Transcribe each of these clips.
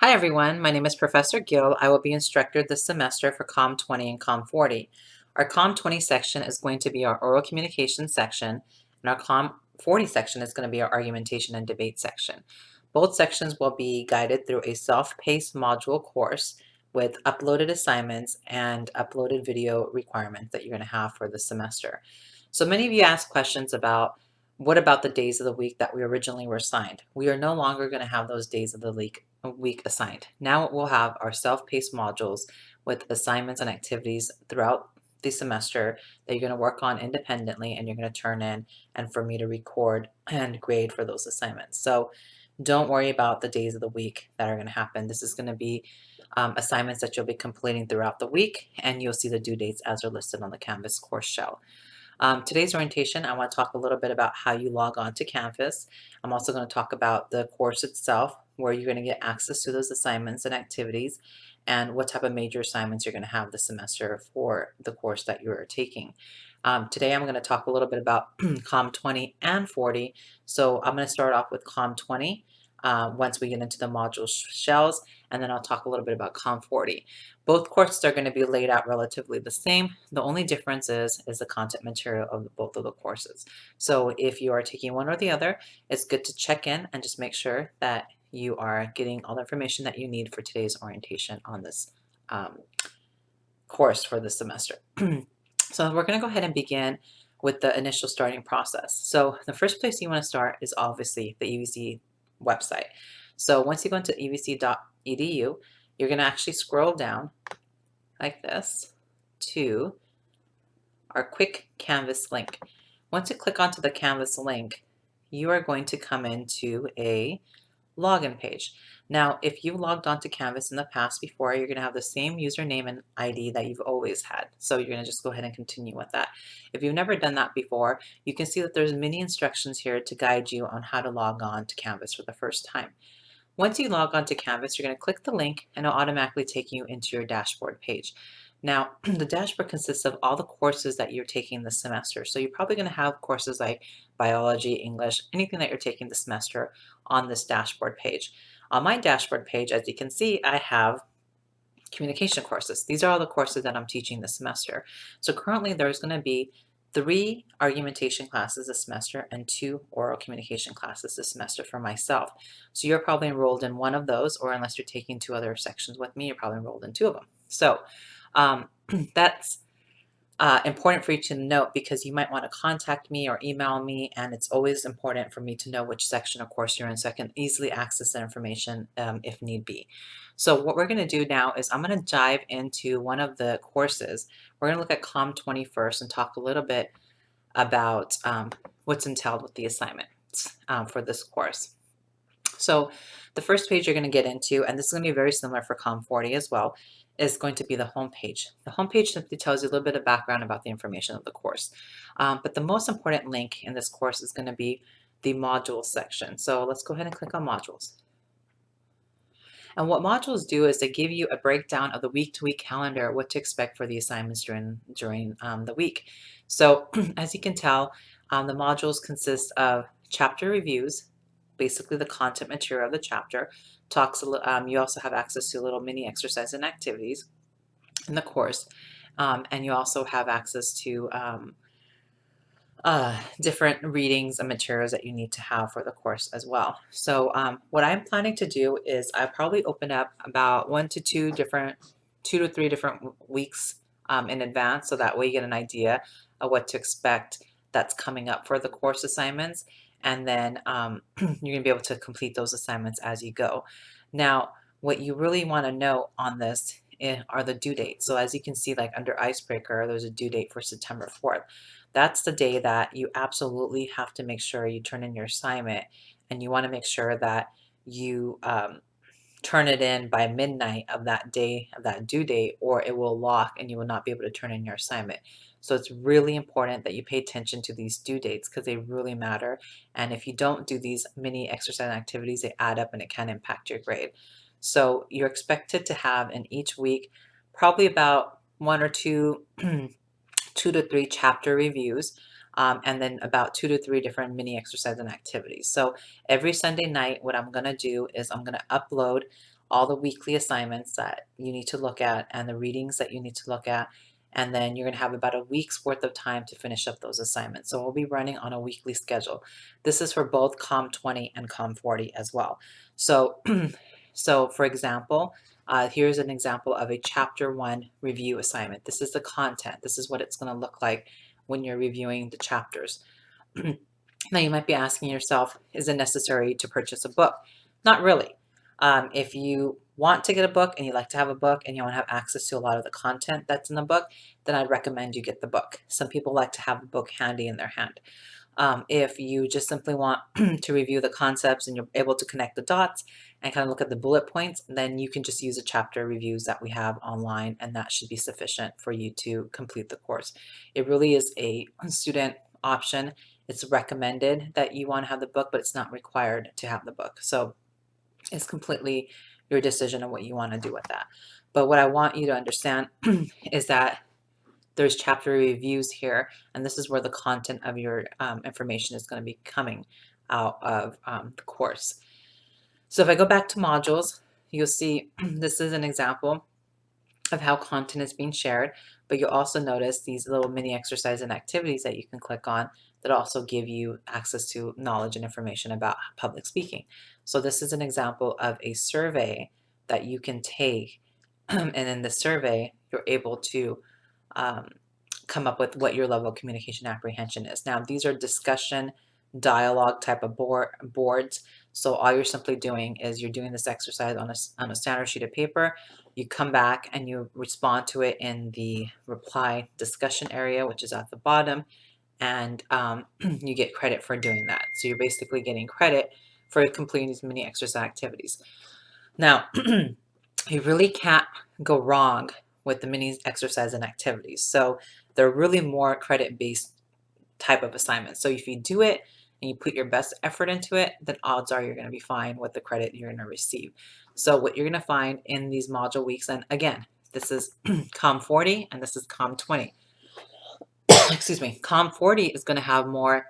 Hi everyone, my name is Professor Gill. I will be instructor this semester for COM 20 and COM 40. Our COM 20 section is going to be our oral communication section, and our COM 40 section is going to be our argumentation and debate section. Both sections will be guided through a self-paced module course with uploaded assignments and uploaded video requirements that you're going to have for the semester. So many of you asked questions about what about the days of the week that we originally were assigned? We are no longer going to have those days of the week assigned. Now we'll have our self-paced modules with assignments and activities throughout the semester that you're going to work on independently and you're going to turn in and for me to record and grade for those assignments. So don't worry about the days of the week that are going to happen. This is going to be assignments that you'll be completing throughout the week, and you'll see the due dates as are listed on the Canvas course shell. Today's orientation, I want to talk a little bit about how you log on to Canvas. I'm also going to talk about the course itself, where you're going to get access to those assignments and activities, and what type of major assignments you're going to have this semester for the course that you're taking. Today I'm going to talk a little bit about COM 20 and 40. So I'm going to start off with COM 20 once we get into the module shells, and then I'll talk a little bit about COM 40. Both courses are going to be laid out relatively the same. The only difference is the content material of both of the courses. So if you are taking one or the other, it's good to check in and just make sure that you are getting all the information that you need for today's orientation on this course for the semester. So we're going to go ahead and begin with the initial starting process. So the first place you want to start is obviously the UVC website. So once you go into evc.edu, you're going to actually scroll down like this to our quick Canvas link. Once you click onto the Canvas link, you are going to come into a login page. Now, if you logged onto Canvas in the past before, you're going to have the same username and ID that you've always had. So you're going to just go ahead and continue with that. If you've never done that before, you can see that there's many instructions here to guide you on how to log on to Canvas for the first time. Once you log on to Canvas, you're going to click the link and it'll automatically take you into your dashboard page. Now, the dashboard consists of all the courses that you're taking this semester. So you're probably going to have courses like biology, English, anything that you're taking this semester on this dashboard page. On my dashboard page, as you can see, I have communication courses. These are all the courses that I'm teaching this semester. So currently there's going to be 3 argumentation classes this semester and 2 oral communication classes this semester for myself. So you're probably enrolled in one of those, or unless you're taking 2 other sections with me, you're probably enrolled in 2 of them. So that's important for you to note because you might want to contact me or email me, and it's always important for me to know which section of course you're in so I can easily access that information if need be. So what we're going to do now is I'm going to dive into one of the courses. We're going to look at COM 20 first and talk a little bit about what's entailed with the assignment for this course. So the first page you're going to get into, and this is going to be very similar for COM 40 as well, is going to be the home page. The home page simply tells you a little bit of background about the information of the course. But the most important link in this course is going to be the modules section. So let's go ahead and click on modules. And what modules do is they give you a breakdown of the week-to-week calendar, what to expect for the assignments during the week. So as you can tell, the modules consist of chapter reviews, basically the content material of the chapter. You also have access to little mini exercises and activities in the course. And you also have access to different readings and materials that you need to have for the course as well. So what I'm planning to do is I probably open up about 2 to 3 different weeks in advance, so that way you get an idea of what to expect that's coming up for the course assignments, and then you're going to be able to complete those assignments as you go. Now, what you really want to know on this are the due dates. So as you can see, like under Icebreaker, there's a due date for September 4th. That's the day that you absolutely have to make sure you turn in your assignment, and you want to make sure that you turn it in by midnight of that day, of that due date, or it will lock and you will not be able to turn in your assignment. So it's really important that you pay attention to these due dates because they really matter. And if you don't do these mini exercise activities, they add up and it can impact your grade. So you're expected to have in each week probably about 1 or 2 2 to 3 chapter reviews, and then about 2 to 3 different mini exercises and activities. So every Sunday night, what I'm going to do is I'm going to upload all the weekly assignments that you need to look at and the readings that you need to look at. And then you're going to have about a week's worth of time to finish up those assignments. So we'll be running on a weekly schedule. This is for both COM 20 and COM 40 as well. So, so for example, here's an example of a chapter 1 review assignment. This is the content. This is what it's going to look like when you're reviewing the chapters. Now you might be asking yourself, is it necessary to purchase a book? Not really. If you want to get a book and you like to have a book and you want to have access to a lot of the content that's in the book, then I'd recommend you get the book. Some people like to have a book handy in their hand. If you just simply want to review the concepts and you're able to connect the dots and kind of look at the bullet points, then you can just use the chapter reviews that we have online, and that should be sufficient for you to complete the course. It really is a student option. It's recommended that you want to have the book, but it's not required to have the book. So it's completely your decision on what you want to do with that. But what I want you to understand is that there's chapter reviews here, and this is where the content of your information is going to be coming out of the course. So if I go back to modules, you'll see this is an example of how content is being shared, but you'll also notice these little mini exercises and activities that you can click on that also give you access to knowledge and information about public speaking. So this is an example of a survey that you can take, and in the survey, you're able to come up with what your level of communication apprehension is. Now, these are discussion, dialogue type of boards. So all you're simply doing is you're doing this exercise on a standard sheet of paper. You come back and you respond to it in the reply discussion area, which is at the bottom, and you get credit for doing that. So you're basically getting credit for completing these mini exercise activities. Now, you really can't go wrong with the mini exercise and activities. So they're really more credit-based type of assignments. So if you do it and you put your best effort into it, then odds are you're going to be fine with the credit you're going to receive. So what you're going to find in these module weeks, and again, this is COM 40 and this is COM 20. Excuse me. COM 40 is going to have more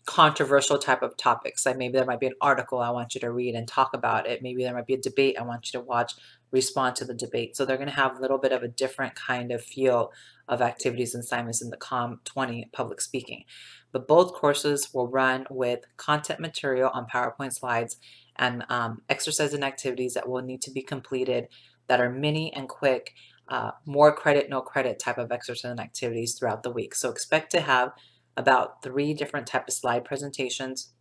controversial type of topics. Like maybe there might be an article I want you to read and talk about it. Maybe there might be a debate I want you to watch, respond to the debate. So they're going to have a little bit of a different kind of feel of activities and assignments in the COM 20 public speaking. But both courses will run with content material on PowerPoint slides and exercise and activities that will need to be completed that are mini and quick, more credit, no credit type of exercise and activities throughout the week. So expect to have about 3 different type of slide presentations,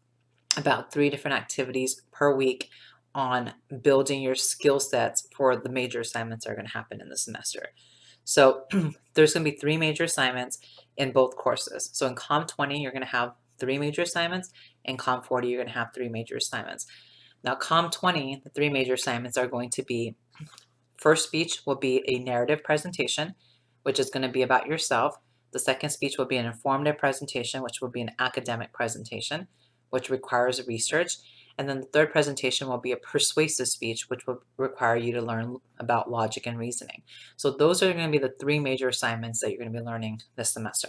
about 3 different activities per week on building your skill sets for the major assignments that are going to happen in the semester. So there's going to be 3 major assignments in both courses. So in COM 20, you're going to have 3 major assignments. In COM 40, you're going to have 3 major assignments. Now COM 20, the 3 major assignments are going to be, first speech will be a narrative presentation, which is going to be about yourself. The second speech will be an informative presentation, which will be an academic presentation, which requires research. And then the third presentation will be a persuasive speech, which will require you to learn about logic and reasoning. So those are going to be the 3 major assignments that you're going to be learning this semester.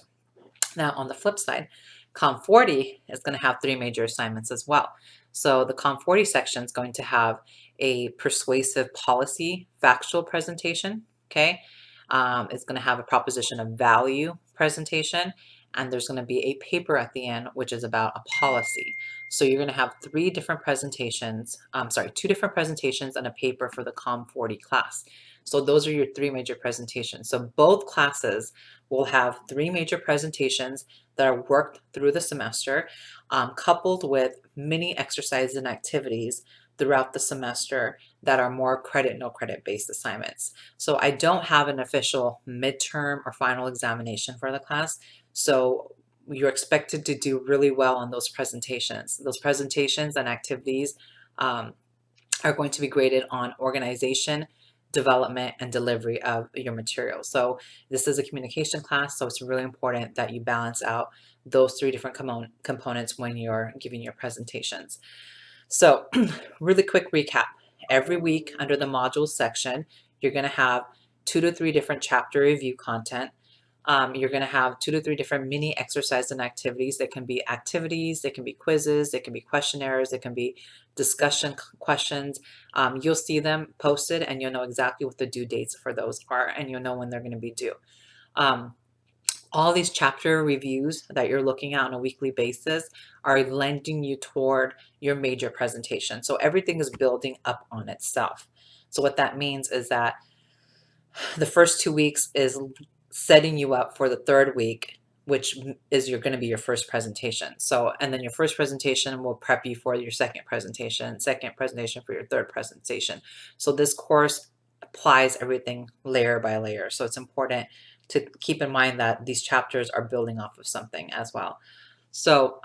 Now, on the flip side, COM 40 is going to have 3 major assignments as well. So the COM 40 section is going to have a persuasive policy factual presentation, okay? It's going to have a proposition of value presentation, and there's going to be a paper at the end, which is about a policy. So you're going to have 3 different presentations, 2 different presentations and a paper for the COM 40 class. So those are your 3 major presentations. So both classes will have 3 major presentations that are worked through the semester, coupled with mini exercises and activities throughout the semester that are more credit, no credit based assignments. So I don't have an official midterm or final examination for the class. So you're expected to do really well on those presentations. Those presentations and activities are going to be graded on organization, development, and delivery of your material. So this is a communication class, so it's really important that you balance out those 3 different components when you're giving your presentations. So really quick recap. Every week under the modules section, you're going to have 2 to 3 different chapter review content. You're going to have 2 to 3 different mini exercises and activities. They can be activities, they can be quizzes, they can be questionnaires, they can be discussion questions. You'll see them posted and you'll know exactly what the due dates for those are, and you'll know when they're going to be due. All these chapter reviews that you're looking at on a weekly basis are lending you toward your major presentation. So everything is building up on itself. So what that means is that the first 2 weeks is setting you up for the third week, which is you're going to be your first presentation. So, and then your first presentation will prep you for your second presentation for your third presentation. So this course applies everything layer by layer. So it's important to keep in mind that these chapters are building off of something as well. So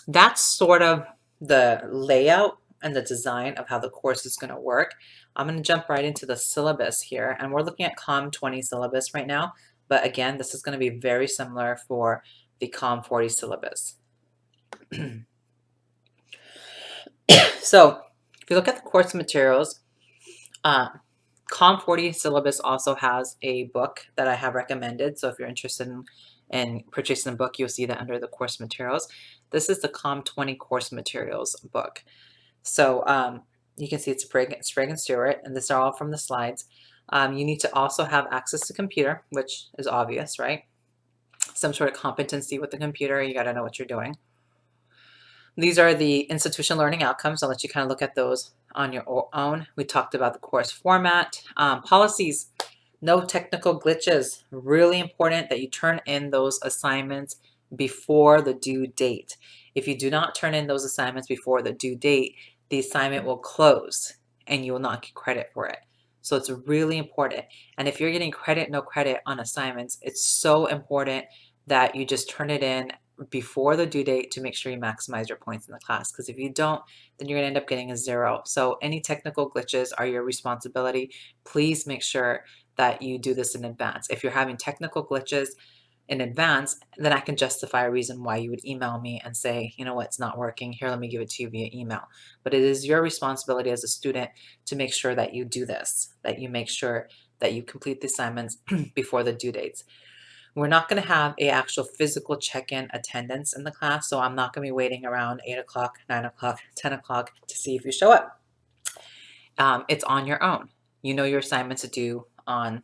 that's sort of the layout and the design of how the course is going to work. I'm going to jump right into the syllabus here, and we're looking at COM 20 syllabus right now. But again, this is going to be very similar for the COM 40 syllabus. So if you look at the course materials, COM 40 syllabus also has a book that I have recommended. So if you're interested in purchasing a book, you'll see that under the course materials. This is the COM 20 course materials book. So you can see it's Sprague and Stewart, and these are all from the slides. You need to also have access to computer, which is obvious, right? Some sort of competency with the computer. You got to know what you're doing. These are the institution learning outcomes. I'll let you kind of look at those on your own. We talked about the course format. Policies, no technical glitches. Really important that you turn in those assignments before the due date. If you do not turn in those assignments before the due date, the assignment will close and you will not get credit for it. So it's really important. And if you're getting credit, no credit on assignments, it's so important that you just turn it in before the due date to make sure you maximize your points in the class. Because if you don't, then you're going to end up getting a 0. So any technical glitches are your responsibility. Please make sure that you do this in advance. If you're having technical glitches in advance, then I can justify a reason why you would email me and say, you know what, it's not working. Here, let me give it to you via email. But it is your responsibility as a student to make sure that you do this, that you make sure that you complete the assignments before the due dates. We're not going to have a actual physical check-in attendance in the class, so I'm not going to be waiting around 8 o'clock, 9 o'clock, 10 o'clock to see if you show up. It's on your own. You know your assignments are due on,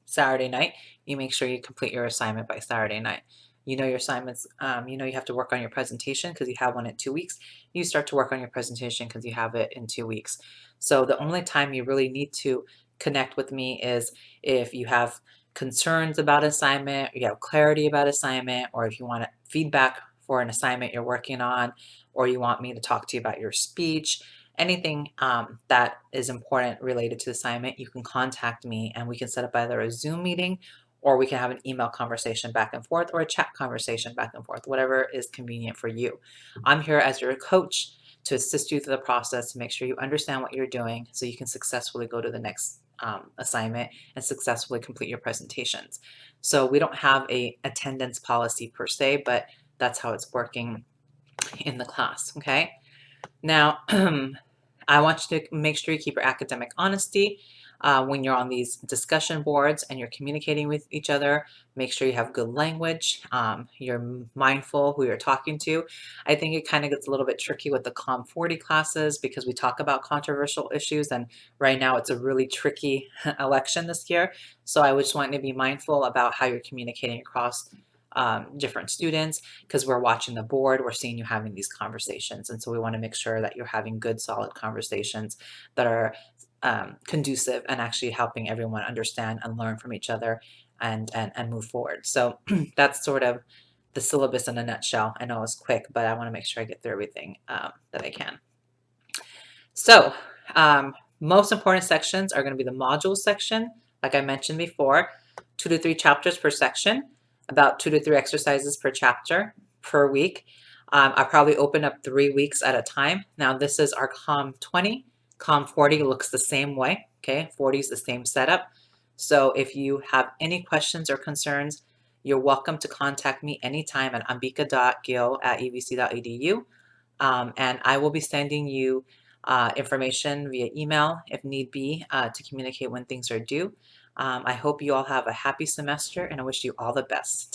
Saturday night. You make sure you complete your assignment by Saturday night. You know your assignments, you have to work on your presentation because you have one in 2 weeks. You start to work on your presentation because you have it in 2 weeks. So the only time you really need to connect with me is if you have concerns about assignment, you have clarity about assignment, or if you want feedback for an assignment you're working on, or you want me to talk to you about your speech, anything that is important related to the assignment, you can contact me and we can set up either a Zoom meeting or we can have an email conversation back and forth or a chat conversation back and forth, whatever is convenient for you. I'm here as your coach to assist you through the process to make sure you understand what you're doing so you can successfully go to the next assignment and successfully complete your presentations. So we don't have a attendance policy per se, but that's how it's working in the class, okay? Now, I want you to make sure you keep your academic honesty when you're on these discussion boards and you're communicating with each other. Make sure you have good language. You're mindful who you're talking to. I think it kind of gets a little bit tricky with the COM 40 classes because we talk about controversial issues, and right now it's a really tricky election this year. So I just want you to be mindful about how you're communicating across different students, because we're watching the board, we're seeing you having these conversations. And so we want to make sure that you're having good, solid conversations that are conducive and actually helping everyone understand and learn from each other and move forward. So that's sort of the syllabus in a nutshell. I know it's quick, but I want to make sure I get through everything that I can. So most important sections are going to be the module section, like I mentioned before, 2 to 3 chapters per section, about 2 to 3 exercises per chapter per week. I probably open up 3 weeks at a time. Now this is our COM 20. COM 40 looks the same way. Okay, 40 is the same setup. So if you have any questions or concerns, you're welcome to contact me anytime at ambika.gill@evc.edu. And I will be sending you information via email if need be to communicate when things are due. I hope you all have a happy semester and I wish you all the best.